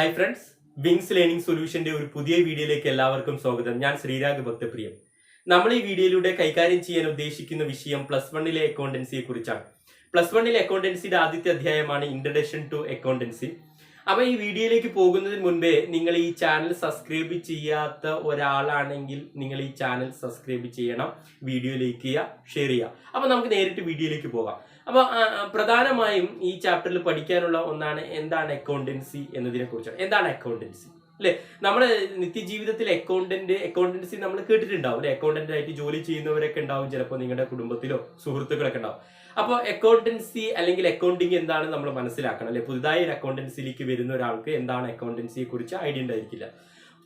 Hi friends, wings learning സൊല്യൂഷന്റെ ഒരു പുതിയ വീഡിയോയിലേക്ക് എല്ലാവർക്കും സ്വാഗതം. ഞാൻ ശ്രീരാഗ് ഭക്തപ്രിയം. നമ്മൾ ഈ വീഡിയോയിലൂടെ കൈകാര്യം ചെയ്യാൻ ഉദ്ദേശിക്കുന്ന വിഷയം +1 അക്കൗണ്ടൻസിയെ കുറിച്ചാണ്. +1 അക്കൗണ്ടൻസിയുടെ ആദ്യത്തെ അധ്യായമാണ് ഇൻട്രൊഡക്ഷൻ ടു അക്കൗണ്ടൻസി. അപ്പൊ ഈ വീഡിയോയിലേക്ക് പോകുന്നതിന് മുൻപേ നിങ്ങൾ ഈ ചാനൽ സബ്സ്ക്രൈബ് ചെയ്യാത്ത ഒരാളാണെങ്കിൽ നിങ്ങൾ ഈ ചാനൽ സബ്സ്ക്രൈബ് ചെയ്യണം, വീഡിയോ ലൈക്ക് ചെയ്യുക, ഷെയർ ചെയ്യുക. അപ്പൊ നമുക്ക് നേരിട്ട് വീഡിയോയിലേക്ക് പോകാം. അപ്പൊ പ്രധാനമായും ഈ ചാപ്റ്ററിൽ പഠിക്കാനുള്ള ഒന്നാണ് എന്താണ് അക്കൗണ്ടൻസി എന്നതിനെ കുറിച്ചാണ്. എന്താണ് അക്കൗണ്ടൻസി അല്ലെ? നമ്മുടെ നിത്യജീവിതത്തിൽ അക്കൗണ്ടൻസി നമ്മൾ കേട്ടിട്ടുണ്ടാവും അല്ലെ? അക്കൗണ്ടന്റ് ആയിട്ട് ജോലി ചെയ്യുന്നവരൊക്കെ ഉണ്ടാവും, ചിലപ്പോൾ നിങ്ങളുടെ കുടുംബത്തിലോ സുഹൃത്തുക്കളൊക്കെ ഉണ്ടാവും. അപ്പോൾ അക്കൗണ്ടൻസി അല്ലെങ്കിൽ അക്കൗണ്ടിങ് എന്താണ് നമ്മൾ മനസ്സിലാക്കണം അല്ലെ? പുതുതായി ഒരു അക്കൗണ്ടൻസിയിലേക്ക് വരുന്ന ഒരാൾക്ക് എന്താണ് അക്കൗണ്ടൻസിയെ കുറിച്ച് ഐഡിയ ഉണ്ടായിരിക്കില്ല.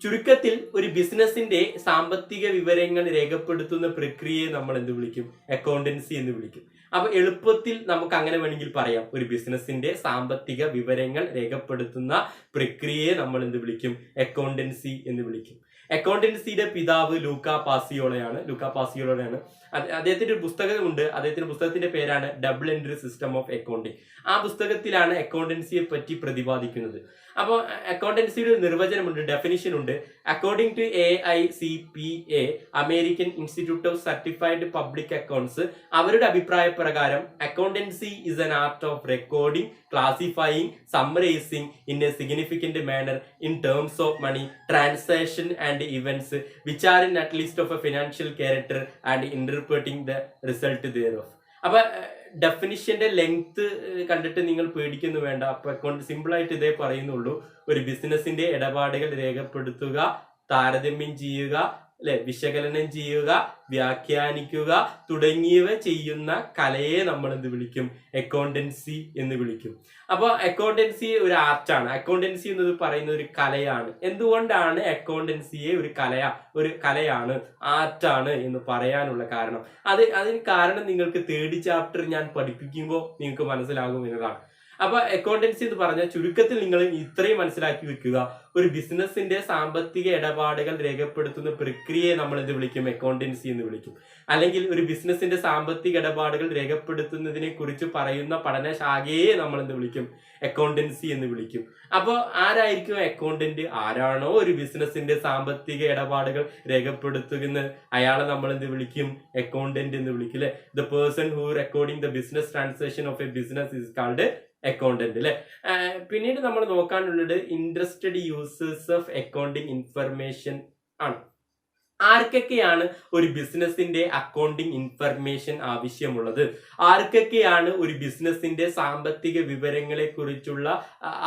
ചുരുക്കത്തിൽ ഒരു ബിസിനസിന്റെ സാമ്പത്തിക വിവരങ്ങൾ രേഖപ്പെടുത്തുന്ന പ്രക്രിയയെ നമ്മൾ എന്ത് വിളിക്കും? അക്കൗണ്ടൻസി എന്ന് വിളിക്കും. അപ്പൊ എളുപ്പത്തിൽ നമുക്ക് അങ്ങനെ വേണമെങ്കിൽ പറയാം, ഒരു ബിസിനസിന്റെ സാമ്പത്തിക വിവരങ്ങൾ രേഖപ്പെടുത്തുന്ന പ്രക്രിയയെ നമ്മൾ എന്ത് വിളിക്കും? അക്കൗണ്ടൻസി എന്ന് വിളിക്കും. അക്കൗണ്ടൻസിയുടെ പിതാവ് ലൂക്കാ പാസിയോളയാണ്. അദ്ദേഹത്തിന്റെ ഒരു പുസ്തകമുണ്ട്. അദ്ദേഹത്തിന്റെ പുസ്തകത്തിന്റെ പേരാണ് double entry system of accounting. ആ പുസ്തകത്തിലാണ് അക്കൗണ്ടൻസിയെ പറ്റി പ്രതിപാദിക്കുന്നത്. അപ്പോൾ അക്കൗണ്ടൻസിയുടെ നിർവചനമുണ്ട്, ഡെഫിനിഷൻ ഉണ്ട്. According to AICPA, American Institute of Certified Public Accounts, അവരുടെ അഭിപ്രായ പ്രകാരം accountancy is an art of recording, classifying, summarising in a significant manner in terms of money transaction and events which are in at least of a financial character and interpreting the result thereof. അപ്പൊ ഡെഫിനിഷന്റെ length കണ്ടിട്ട് നിങ്ങൾ പേടിക്കുന്നു വേണ്ട. അപ്പൊ account simple ആയിട്ട് ഇതേ പറയുന്നുള്ളൂ. ഒരു ബിസിനസിന്റെ ഇടപാടുകൾ രേഖപ്പെടുത്തുക, താരതമ്യം ചെയ്യുക, അല്ലെ, വിശകലനം ചെയ്യുക, വ്യാഖ്യാനിക്കുക തുടങ്ങിയവ ചെയ്യുന്ന കലയെ നമ്മൾ എന്ത് വിളിക്കും? അക്കൗണ്ടൻസി എന്ന് വിളിക്കും. അപ്പോൾ അക്കൗണ്ടൻസി ഒരു ആർട്ടാണ്. അക്കൗണ്ടൻസി എന്നത് പറയുന്ന ഒരു കലയാണ്. എന്തുകൊണ്ടാണ് അക്കൗണ്ടൻസിയെ ഒരു കലയാണ്, ആർട്ടാണ് എന്ന് പറയാനുള്ള കാരണം? അതിന് കാരണം നിങ്ങൾക്ക് 3rd ചാപ്റ്റർ ഞാൻ പഠിപ്പിക്കുമ്പോൾ നിങ്ങൾക്ക് മനസ്സിലാകും എന്നതാണ്. അപ്പൊ അക്കൗണ്ടൻസി എന്ന് പറഞ്ഞാൽ ചുരുക്കത്തിൽ നിങ്ങൾ ഇത്രയും മനസ്സിലാക്കി വെക്കുക, ഒരു ബിസിനസിന്റെ സാമ്പത്തിക ഇടപാടുകൾ രേഖപ്പെടുത്തുന്ന പ്രക്രിയയെ നമ്മൾ എന്ത് വിളിക്കും? അക്കൗണ്ടൻസി എന്ന് വിളിക്കും. അല്ലെങ്കിൽ ഒരു ബിസിനസിന്റെ സാമ്പത്തിക ഇടപാടുകൾ രേഖപ്പെടുത്തുന്നതിനെ കുറിച്ച് പറയുന്ന പഠനശാഖയെ നമ്മൾ എന്ത് വിളിക്കും? അക്കൗണ്ടൻസി എന്ന് വിളിക്കും. അപ്പോൾ ആരായിരിക്കും അക്കൗണ്ടന്റ്? ആരാണോ ഒരു ബിസിനസിന്റെ സാമ്പത്തിക ഇടപാടുകൾ രേഖപ്പെടുത്തുന്നത് അയാളെ നമ്മൾ എന്ത് വിളിക്കും? അക്കൗണ്ടന്റ് എന്ന് വിളിക്കും അല്ലെ? The person who recording the business transaction of a business is called accountant അല്ലെ? പിന്നീട് നമ്മൾ നോക്കാനുള്ളത് interested users of accounting information ആണ്. ആർക്കൊക്കെയാണ് ഒരു ബിസിനസിന്റെ അക്കൗണ്ടിങ് ഇൻഫർമേഷൻ ആവശ്യമുള്ളത്? ആർക്കൊക്കെയാണ് ഒരു ബിസിനസിന്റെ സാമ്പത്തിക വിവരങ്ങളെ കുറിച്ചുള്ള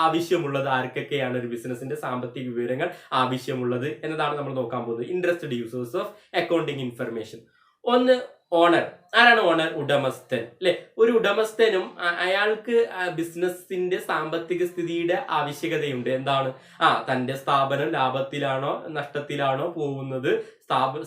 ആവശ്യമുള്ളത്? ആർക്കൊക്കെയാണ് ഒരു ബിസിനസിന്റെ സാമ്പത്തിക വിവരങ്ങൾ ആവശ്യമുള്ളത് എന്നതാണ് നമ്മൾ നോക്കാൻ പോകുന്നത്. Interested users of accounting information. ഒന്ന്, ഓണർ. ആരാണ് ഓണർ? ഉടമസ്ഥൻ അല്ലെ? ഒരു ഉടമസ്ഥനും അയാൾക്ക് ബിസിനസിന്റെ സാമ്പത്തിക സ്ഥിതിയുടെ ആവശ്യകതയുണ്ട്. എന്താണ്? തന്റെ സ്ഥാപനം ലാഭത്തിലാണോ നഷ്ടത്തിലാണോ പോകുന്നത്,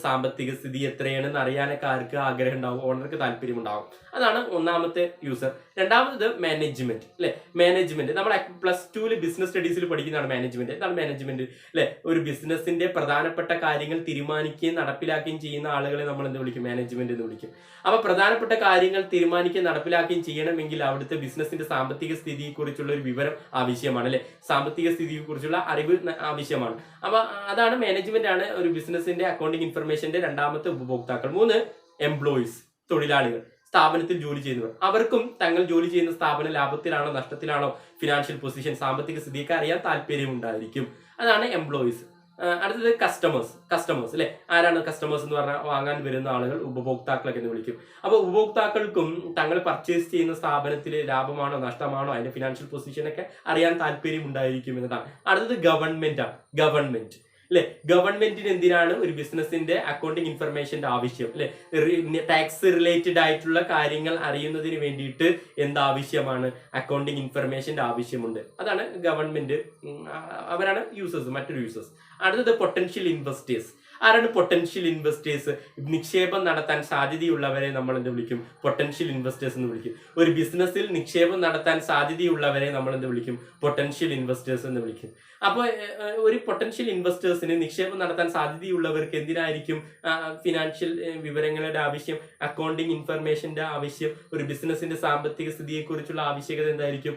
സാമ്പത്തിക സ്ഥിതി എത്രയാണെന്ന് അറിയാനൊക്കെ ആർക്ക് ആഗ്രഹം ഉണ്ടാവും? ഓണർക്ക് താല്പര്യം ഉണ്ടാവും. അതാണ് ഒന്നാമത്തെ യൂസർ. രണ്ടാമത് മാനേജ്മെന്റ് അല്ലെ? മാനേജ്മെന്റ് നമ്മൾ +2 ബിസിനസ് സ്റ്റഡീസിൽ പഠിക്കുന്നതാണ് മാനേജ്മെന്റ്. എന്താണ് മാനേജ്മെന്റ് അല്ലെ? ഒരു ബിസിനസിന്റെ പ്രധാനപ്പെട്ട കാര്യങ്ങൾ തീരുമാനിക്കുകയും നടപ്പിലാക്കുകയും ചെയ്യുന്ന ആളുകളെ നമ്മൾ എന്ത് വിളിക്കും? മാനേജ്മെന്റ് എന്ന് വിളിക്കും. അപ്പൊ പ്രധാനപ്പെട്ട കാര്യങ്ങൾ തീരുമാനിക്കുകയും നടപ്പിലാക്കുകയും ചെയ്യണമെങ്കിൽ അവിടുത്തെ ബിസിനസിന്റെ സാമ്പത്തിക സ്ഥിതിയെ കുറിച്ചുള്ള ഒരു വിവരം ആവശ്യമാണ് അല്ലെ? സാമ്പത്തിക സ്ഥിതിയെ കുറിച്ചുള്ള അറിവ് ആവശ്യമാണ്. അപ്പൊ അതാണ് മാനേജ്മെന്റ് ആണ് ഒരു ബിസിനസിന്റെ അക്കൗണ്ടിങ് ഇൻഫർമേഷന്റെ രണ്ടാമത്തെ ഉപഭോക്താക്കൾ. 3, എംപ്ലോയീസ്, തൊഴിലാളികൾ, സ്ഥാപനത്തിൽ ജോലി ചെയ്യുന്നവർ. അവർക്കും തങ്ങൾ ജോലി ചെയ്യുന്ന സ്ഥാപനം ലാഭത്തിലാണോ നഷ്ടത്തിലാണോ, ഫിനാൻഷ്യൽ പൊസിഷൻ, സാമ്പത്തിക സ്ഥിതിയൊക്കെ അറിയാൻ താല്പര്യം ഉണ്ടായിരിക്കും. അതാണ് എംപ്ലോയീസ്. അടുത്തത് കസ്റ്റമേഴ്സ് അല്ലെ? ആരാണ് കസ്റ്റമേഴ്സ് എന്ന് പറഞ്ഞാൽ വാങ്ങാൻ വരുന്ന ആളുകൾ, ഉപഭോക്താക്കളൊക്കെ എന്ന് വിളിക്കും. അപ്പൊ ഉപഭോക്താക്കൾക്കും തങ്ങൾ പർച്ചേസ് ചെയ്യുന്ന സ്ഥാപനത്തിൽ ലാഭമാണോ നഷ്ടമാണോ അതിന്റെ ഫിനാൻഷ്യൽ പൊസിഷനൊക്കെ അറിയാൻ താല്പര്യം ഉണ്ടായിരിക്കും എന്നതാണ്. അടുത്തത് ഗവൺമെന്റ് ആണ്. ഗവൺമെന്റ് അല്ലെ? ഗവൺമെന്റിന് എന്തിനാണ് ഒരു ബിസിനസിന്റെ അക്കൗണ്ടിങ് ഇൻഫർമേഷന്റെ ആവശ്യം അല്ലെ? ടാക്സ് റിലേറ്റഡ് ആയിട്ടുള്ള കാര്യങ്ങൾ അറിയുന്നതിന് വേണ്ടിയിട്ട് എന്താവശ്യമാണ്? അക്കൗണ്ടിങ് ഇൻഫർമേഷന്റെ ആവശ്യമുണ്ട്. അതാണ് ഗവൺമെന്റ്. അവരാണ് യൂസേഴ്സ്, മറ്റൊരു യൂസേഴ്സ്. അടുത്തത് പൊട്ടൻഷ്യൽ ഇൻവെസ്റ്റേഴ്സ്. ആരാണ് പൊട്ടൻഷ്യൽ ഇൻവെസ്റ്റേഴ്സ്? നിക്ഷേപം നടത്താൻ സാധ്യതയുള്ളവരെ നമ്മൾ എന്ത് വിളിക്കും? പൊട്ടൻഷ്യൽ ഇൻവെസ്റ്റേഴ്സ് എന്ന് വിളിക്കും. ഒരു ബിസിനസ്സിൽ നിക്ഷേപം നടത്താൻ സാധ്യതയുള്ളവരെ നമ്മൾ എന്ത് വിളിക്കും? പൊട്ടൻഷ്യൽ ഇൻവെസ്റ്റേഴ്സ് എന്ന് വിളിക്കും. അപ്പോൾ ഒരു പൊട്ടൻഷ്യൽ ഇൻവെസ്റ്റേഴ്സിന് നിക്ഷേപം നടത്താൻ സാധ്യതയുള്ളവർക്ക് എന്തിനായിരിക്കും ഫിനാൻഷ്യൽ വിവരങ്ങളുടെ ആവശ്യം, അക്കൗണ്ടിങ് ഇൻഫർമേഷന്റെ ആവശ്യം, ഒരു ബിസിനസിന്റെ സാമ്പത്തിക സ്ഥിതിയെക്കുറിച്ചുള്ള ആവശ്യകത എന്തായിരിക്കും?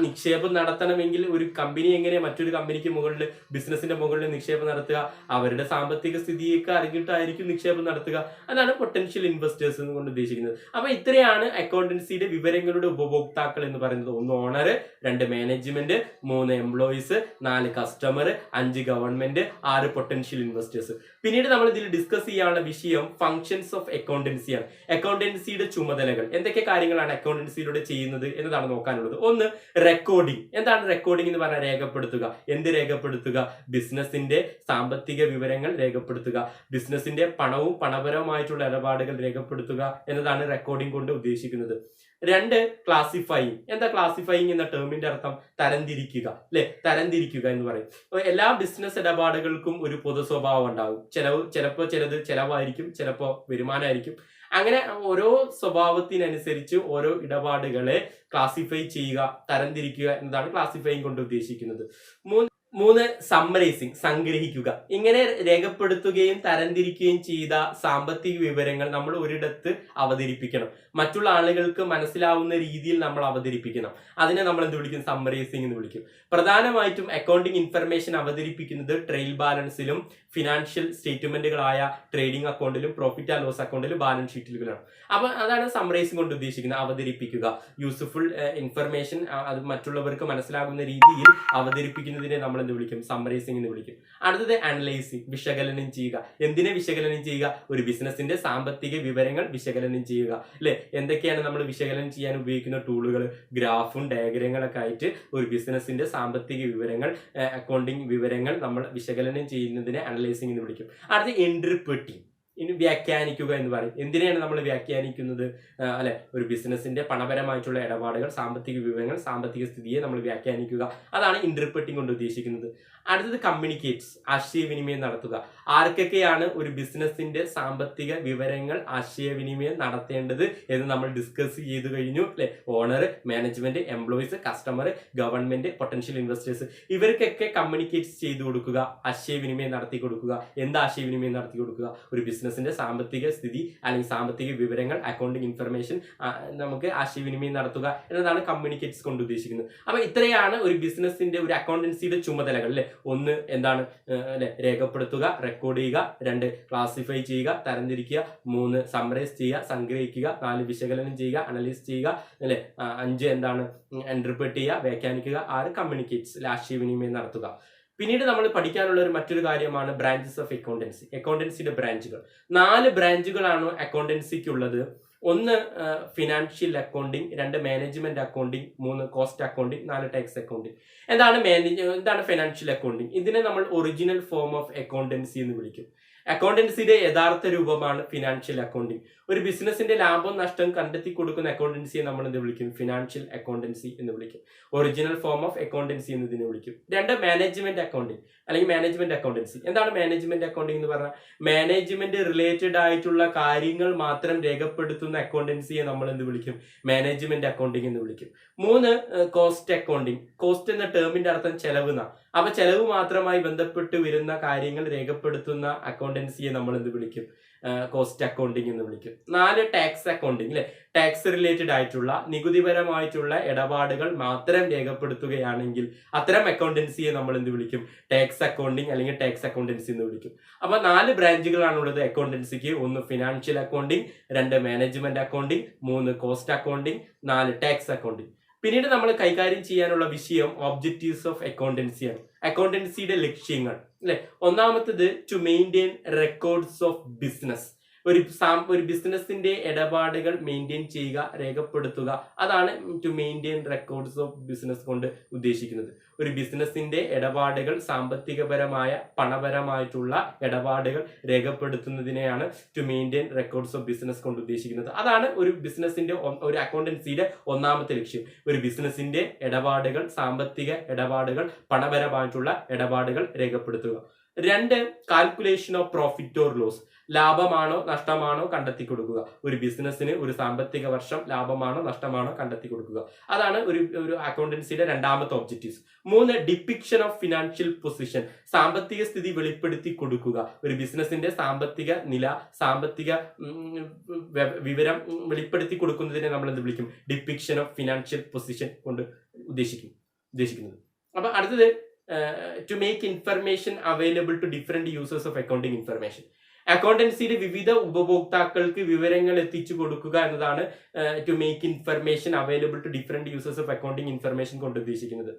നിക്ഷേപം നടത്തണമെങ്കിൽ ഒരു കമ്പനി എങ്ങനെ മറ്റൊരു കമ്പനിക്ക് മുകളിൽ, ബിസിനസിന്റെ മുകളിൽ നിക്ഷേപം നടത്തുക? അവരുടെ സാമ്പത്തിക സ്ഥിതിയൊക്കെ അറിഞ്ഞിട്ടായിരിക്കും നിക്ഷേപം നടത്തുക. അതാണ് പൊട്ടൻഷ്യൽ ഇൻവെസ്റ്റേഴ്സ് എന്ന് കൊണ്ട് ഉദ്ദേശിക്കുന്നത്. അപ്പൊ ഇത്രയാണ് അക്കൗണ്ടൻസിയുടെ വിവരങ്ങളുടെ ഉപഭോക്താക്കൾ എന്ന് പറയുന്നത്. 1 owner, 2 management, 3 employees, 4 customer, 5 government, 6 potential investors. പിന്നീട് നമ്മൾ ഇതിൽ ഡിസ്കസ് ചെയ്യാനുള്ള വിഷയം ഫങ്ഷൻസ് ഓഫ് അക്കൗണ്ടൻസിയാണ്. അക്കൗണ്ടൻസിയുടെ ചുമതലകൾ, എന്തൊക്കെ കാര്യങ്ങളാണ് അക്കൗണ്ടൻസിയിലൂടെ ചെയ്യുന്നത് എന്നതാണ് നോക്കാനുള്ളത്. 1, റെക്കോർഡിംഗ്. എന്താണ് റെക്കോർഡിംഗ് എന്ന് പറഞ്ഞാൽ? രേഖപ്പെടുത്തുക. എന്ത് രേഖപ്പെടുത്തുക? ബിസിനസിന്റെ സാമ്പത്തിക വിവരങ്ങൾ രേഖപ്പെടുത്തുക, ബിസിനസിന്റെ പണവും പണപരമായിട്ടുള്ള ഇടപാടുകൾ രേഖപ്പെടുത്തുക എന്നതാണ് റെക്കോർഡിംഗ് കൊണ്ട് ഉദ്ദേശിക്കുന്നത്. 2, ക്ലാസിഫൈയിങ്. എന്താ ക്ലാസിഫൈയിങ് എന്ന ടേമിന്റെ അർത്ഥം? തരംതിരിക്കുക, അല്ലെ? തരംതിരിക്കുക എന്ന് പറയും. എല്ലാ ബിസിനസ് ഇടപാടുകൾക്കും ഒരു പൊതു സ്വഭാവം ഉണ്ടാകും. ചിലപ്പോൾ ചിലത് ചെലവായിരിക്കും, ചിലപ്പോൾ വരുമാനമായിരിക്കും. അങ്ങനെ ഓരോ സ്വഭാവത്തിനനുസരിച്ച് ഓരോ ഇടപാടുകളെ ക്ലാസിഫൈ ചെയ്യുക, തരംതിരിക്കുക എന്നതാണ് ക്ലാസിഫൈയിങ് കൊണ്ട് ഉദ്ദേശിക്കുന്നത്. 3, സമ്മറൈസിങ്, സംഗ്രഹിക്കുക. ഇങ്ങനെ രേഖപ്പെടുത്തുകയും തരംതിരിക്കുകയും ചെയ്ത സാമ്പത്തിക വിവരങ്ങൾ നമ്മൾ ഒരിടത്ത് അവതരിപ്പിക്കണം. മറ്റുള്ള ആളുകൾക്ക് മനസ്സിലാവുന്ന രീതിയിൽ നമ്മൾ അവതരിപ്പിക്കണം. അതിനെ നമ്മൾ എന്ത് വിളിക്കും? സമ്മറൈസിങ് എന്ന് വിളിക്കും. പ്രധാനമായിട്ടും അക്കൗണ്ടിങ് ഇൻഫർമേഷൻ അവതരിപ്പിക്കുന്നത് ട്രയൽ ബാലൻസിലും ഫിനാൻഷ്യൽ സ്റ്റേറ്റ്മെന്റുകളായ ട്രേഡിംഗ് അക്കൗണ്ടിലും പ്രോഫിറ്റ് ആൻഡ് ലോസ് അക്കൗണ്ടിലും ബാലൻസ് ഷീറ്റിലുകളാണ്. അപ്പൊ അതാണ് സമ്മറൈസിങ് കൊണ്ട് ഉദ്ദേശിക്കുന്നത്. അവതരിപ്പിക്കുക, യൂസ്ഫുൾ ഇൻഫർമേഷൻ അത് മറ്റുള്ളവർക്ക് മനസ്സിലാകുന്ന രീതിയിൽ അവതരിപ്പിക്കുന്നതിനെ നമ്മൾ എന്ത് വിളിക്കും? സമ്മറൈസിങ് എന്ന് വിളിക്കും. അടുത്തത് അനലൈസിങ്, വിശകലനം ചെയ്യുക. എന്തിനെ വിശകലനം ചെയ്യുക? ഒരു ബിസിനസിന്റെ സാമ്പത്തിക വിവരങ്ങൾ വിശകലനം ചെയ്യുക, അല്ലെ? എന്തൊക്കെയാണ് നമ്മൾ വിശകലനം ചെയ്യാൻ ഉപയോഗിക്കുന്ന ടൂളുകൾ? ഗ്രാഫും ഡയഗ്രങ്ങളൊക്കെ ആയിട്ട് ഒരു ബിസിനസിന്റെ സാമ്പത്തിക വിവരങ്ങൾ, അക്കൗണ്ടിങ് വിവരങ്ങൾ നമ്മൾ വിശകലനം ചെയ്യുന്നതിനെ അനലൈസിങ് എന്ന് വിളിക്കും. അടുത്ത ഇന്റർപ്രിറ്റിംഗ്, ഇനി വ്യാഖ്യാനിക്കുക എന്ന് പറയും. എന്തിനാണ് നമ്മൾ വ്യാഖ്യാനിക്കുന്നത്? അല്ലെ, ഒരു ബിസിനസിന്റെ പണപരമായിട്ടുള്ള ഇടപാടുകൾ, സാമ്പത്തിക വിവരങ്ങൾ, സാമ്പത്തിക സ്ഥിതിയെ നമ്മൾ വ്യാഖ്യാനിക്കുക. അതാണ് ഇന്റർപ്രിറ്റിംഗ് കൊണ്ട് ഉദ്ദേശിക്കുന്നത്. അടുത്തത് കമ്മ്യൂണിക്കേറ്റ്സ്, ആശയവിനിമയം നടത്തുക. ആർക്കൊക്കെയാണ് ഒരു ബിസിനസിന്റെ സാമ്പത്തിക വിവരങ്ങൾ ആശയവിനിമയം നടത്തേണ്ടത് എന്ന് നമ്മൾ ഡിസ്കസ് ചെയ്തു കഴിഞ്ഞു, അല്ലെ? Owner, management, employees, customer, government, potential investors, ഇവർക്കൊക്കെ കമ്മ്യൂണിക്കേറ്റ് ചെയ്തു കൊടുക്കുക, ആശയവിനിമയം നടത്തി കൊടുക്കുക. എന്താ ആശയവിനിമയം നടത്തി കൊടുക്കുക? ഒരു ബിസിനസിന്റെ സാമ്പത്തിക സ്ഥിതി അല്ലെങ്കിൽ സാമ്പത്തിക വിവരങ്ങൾ, അക്കൗണ്ടിങ് ഇൻഫർമേഷൻ നമുക്ക് ആശയവിനിമയം നടത്തുക എന്നതാണ് കമ്മ്യൂണിക്കേറ്റ്സ് കൊണ്ട് ഉദ്ദേശിക്കുന്നത്. അപ്പൊ ഇത്രയാണ് ഒരു ബിസിനസിന്റെ, ഒരു അക്കൗണ്ടൻസിയുടെ ചുമതലകൾ, അല്ലെ? 1 എന്താണ്? അല്ലെ, രേഖപ്പെടുത്തുക, റെക്കോർഡ് ചെയ്യുക. 2, ക്ലാസിഫൈ ചെയ്യുക, തരംതിരിക്കുക. 3, സമ്മറൈസ് ചെയ്യുക, സംഗ്രഹിക്കുക. 4, വിശകലനം ചെയ്യുക, അനലൈസ് ചെയ്യുക, അല്ലെ? 5 എന്താണ്? ഇന്റർപ്രറ്റ് ചെയ്യുക, വ്യാഖ്യാനിക്കുക. 6, കമ്മ്യൂണിക്കേറ്റ്സ്, ആശയവിനിമയം നടത്തുക. പിന്നീട് നമ്മൾ പഠിക്കാനുള്ള മറ്റൊരു കാര്യമാണ് ബ്രാഞ്ചസ് ഓഫ് അക്കൗണ്ടൻസി. അക്കൗണ്ടൻസിയുടെ ബ്രാഞ്ചുകൾ 4 ബ്രാഞ്ചുകളാണ് അക്കൗണ്ടൻസിക്ക് ഉള്ളത്. 1, financial accounting, 2, management accounting, 3, cost accounting, 4, tax accounting. എന്താണ് ഫിനാൻഷ്യൽ അക്കൗണ്ടിങ്? ഇതിനെ നമ്മൾ ഒറിജിനൽ ഫോം ഓഫ് അക്കൗണ്ടൻസി എന്ന് വിളിക്കും. അക്കൗണ്ടൻസിയുടെ യഥാർത്ഥ രൂപമാണ് ഫിനാൻഷ്യൽ അക്കൗണ്ടിങ്. ഒരു ബിസിനസിന്റെ ലാഭം നഷ്ടം കണ്ടെത്തി കൊടുക്കുന്ന അക്കൗണ്ടൻസിയെ നമ്മൾ എന്ത് വിളിക്കും? ഫിനാൻഷ്യൽ അക്കൗണ്ടൻസി എന്ന് വിളിക്കും. ഒറിജിനൽ ഫോം ഓഫ് അക്കൗണ്ടൻസി എന്നതിനെ വിളിക്കും. 2, മാനേജ്മെന്റ് അക്കൗണ്ടിങ് അല്ലെങ്കിൽ മാനേജ്മെന്റ് അക്കൗണ്ടൻസി. എന്താണ് മാനേജ്മെന്റ് അക്കൗണ്ടിങ് എന്ന് പറഞ്ഞാൽ? മാനേജ്മെന്റ് റിലേറ്റഡ് ആയിട്ടുള്ള കാര്യങ്ങൾ മാത്രം രേഖപ്പെടുത്തുന്ന അക്കൗണ്ടൻസിയെ നമ്മൾ എന്ത് വിളിക്കും? മാനേജ്മെന്റ് അക്കൗണ്ടിങ് എന്ന് വിളിക്കും. 3, കോസ്റ്റ് അക്കൗണ്ടിങ്. കോസ്റ്റ് എന്ന ടേമിന്റെ അർത്ഥം ചെലവ് എന്നാണ്. അപ്പൊ ചെലവ് മാത്രമായി ബന്ധപ്പെട്ട് വരുന്ന കാര്യങ്ങൾ രേഖപ്പെടുത്തുന്ന അക്കൗണ്ടൻസിയെ നമ്മൾ എന്ത് വിളിക്കും? കോസ്റ്റ് അക്കൗണ്ടിങ് എന്ന് വിളിക്കും. 4, ടാക്സ് അക്കൗണ്ടിങ്, അല്ലെ? ടാക്സ് റിലേറ്റഡ് ആയിട്ടുള്ള നികുതിപരമായിട്ടുള്ള ഇടപാടുകൾ മാത്രം രേഖപ്പെടുത്തുകയാണെങ്കിൽ അത്തരം അക്കൗണ്ടൻസിയെ നമ്മൾ എന്ത് വിളിക്കും? ടാക്സ് അക്കൗണ്ടിങ് അല്ലെങ്കിൽ ടാക്സ് അക്കൗണ്ടൻസി എന്ന് വിളിക്കും. അപ്പൊ 4 ബ്രാഞ്ചുകളാണുള്ളത് അക്കൗണ്ടൻസിക്ക്. 1, financial accounting, 2, management accounting, 3, cost accounting, 4, tax accounting. പിന്നീട് നമ്മൾ കൈകാര്യം ചെയ്യാനുള്ള വിഷയം ഒബ്ജക്റ്റീവ്സ് ഓഫ് അക്കൗണ്ടൻസിയാണ്. അക്കൗണ്ടൻസിയുടെ ലക്ഷ്യങ്ങൾ, അല്ലെ? ഒന്നാമത്തത് to maintain records of business. ഒരു ബിസിനസിന്റെ ഇടപാടുകൾ മെയിൻറ്റെയിൻ ചെയ്യുക, രേഖപ്പെടുത്തുക. അതാണ് to maintain records of business കൊണ്ട് ഉദ്ദേശിക്കുന്നത്. ഒരു ബിസിനസിന്റെ ഇടപാടുകൾ, സാമ്പത്തികപരമായ പണപരമായിട്ടുള്ള ഇടപാടുകൾ രേഖപ്പെടുത്തുന്നതിനെയാണ് to maintain records of business കൊണ്ട് ഉദ്ദേശിക്കുന്നത്. അതാണ് ഒരു ബിസിനസിന്റെ, ഒരു അക്കൗണ്ടൻസിയുടെ ഒന്നാമത്തെ ലക്ഷ്യം. ഒരു ബിസിനസിന്റെ ഇടപാടുകൾ, സാമ്പത്തിക ഇടപാടുകൾ, പണപരമായിട്ടുള്ള ഇടപാടുകൾ രേഖപ്പെടുത്തുക. രണ്ട്, calculation of profit or loss. ലാഭമാണോ നഷ്ടമാണോ കണ്ടെത്തി കൊടുക്കുക. ഒരു ബിസിനസ്സിന് ഒരു സാമ്പത്തിക വർഷം ലാഭമാണോ നഷ്ടമാണോ കണ്ടെത്തി കൊടുക്കുക. അതാണ് ഒരു അക്കൗണ്ടൻസിയുടെ രണ്ടാമത്തെ ഒബ്ജക്റ്റീവ്സ്. മൂന്ന്, ഡിപ്പിക്ഷൻ ഓഫ് ഫിനാൻഷ്യൽ പൊസിഷൻ. സാമ്പത്തിക സ്ഥിതി വെളിപ്പെടുത്തി കൊടുക്കുക. ഒരു ബിസിനസിന്റെ സാമ്പത്തിക നില, സാമ്പത്തിക വിവരം വെളിപ്പെടുത്തി കൊടുക്കുന്നതിനെ നമ്മൾ എന്ത് വിളിക്കും? ഡിപ്പിക്ഷൻ ഓഫ് ഫിനാൻഷ്യൽ പൊസിഷൻ കൊണ്ട് ഉദ്ദേശിക്കുന്നത്. അപ്പൊ അടുത്തത്, to make information available to different users of accounting information. അക്കൗണ്ടൻസിയുടെ വിവിധ ഉപഭോക്താക്കൾക്ക് വിവരങ്ങൾ എത്തിച്ചു കൊടുക്കുക എന്നതാണ് to make information available to different users of accounting information കൊണ്ട് ഉദ്ദേശിക്കുന്നത്.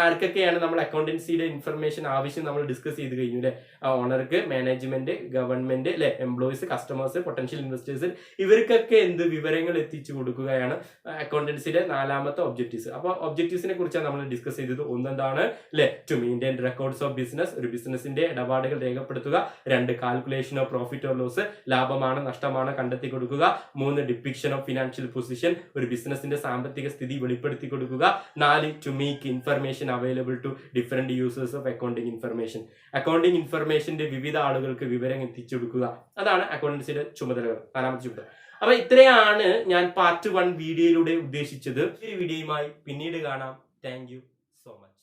ആർക്കൊക്കെയാണ് നമ്മൾ അക്കൗണ്ടൻസിയുടെ ഇൻഫർമേഷൻ ആവശ്യം നമ്മൾ ഡിസ്കസ് ചെയ്ത് കഴിഞ്ഞു അല്ലെ? ഓണർക്ക്, മാനേജ്മെന്റ്, ഗവൺമെന്റ് അല്ലെ, എംപ്ലോയീസ്, കസ്റ്റമേഴ്സ്, പൊട്ടൻഷ്യൽ ഇൻവെസ്റ്റേഴ്സ്, ഇവർക്കൊക്കെ എന്ത് വിവരങ്ങൾ എത്തിച്ചു കൊടുക്കുകയാണ് അക്കൗണ്ടൻസിയുടെ നാലാമത്തെ ഒബ്ജക്റ്റീവ്സ്. അപ്പൊ ഒബ്ജക്റ്റീവ്സിനെ കുറിച്ചാണ് നമ്മൾ ഡിസ്കസ് ചെയ്തത്. ഒന്നെന്താണ് അല്ലെ? To maintain records of business, ഒരു ബിസിനസിന്റെ ഇടപാടുകൾ രേഖപ്പെടുത്തുക. രണ്ട്, calculation of profit or loss, ലാഭമാണോ നഷ്ടമാണോ കണ്ടെത്തി കൊടുക്കുക. മൂന്ന്, ഡിപ്പിക്ഷൻ ഓഫ് ഫിനാൻഷ്യൽ പൊസിഷൻ, ഒരു ബിസിനസിന്റെ സാമ്പത്തിക സ്ഥിതി വെളിപ്പെടുത്തി കൊടുക്കുക. നാല്, to make information available to different users of accounting information. അക്കൗണ്ടിങ് ഇൻഫർമേഷന്റെ വിവിധ ആളുകൾക്ക് വിവരം എത്തിച്ചു കൊടുക്കുക. അതാണ് അക്കൗണ്ടൻസിയുടെ ചുമതലകൾ, നാലാമത്തെ ചുമതല. അപ്പൊ ഇത്രയാണ് ഞാൻ പാർട്ട് 1 വീഡിയോയിലൂടെ ഉദ്ദേശിച്ചത്. ഈ വീഡിയോയുമായി പിന്നീട് കാണാം. Thank you so much.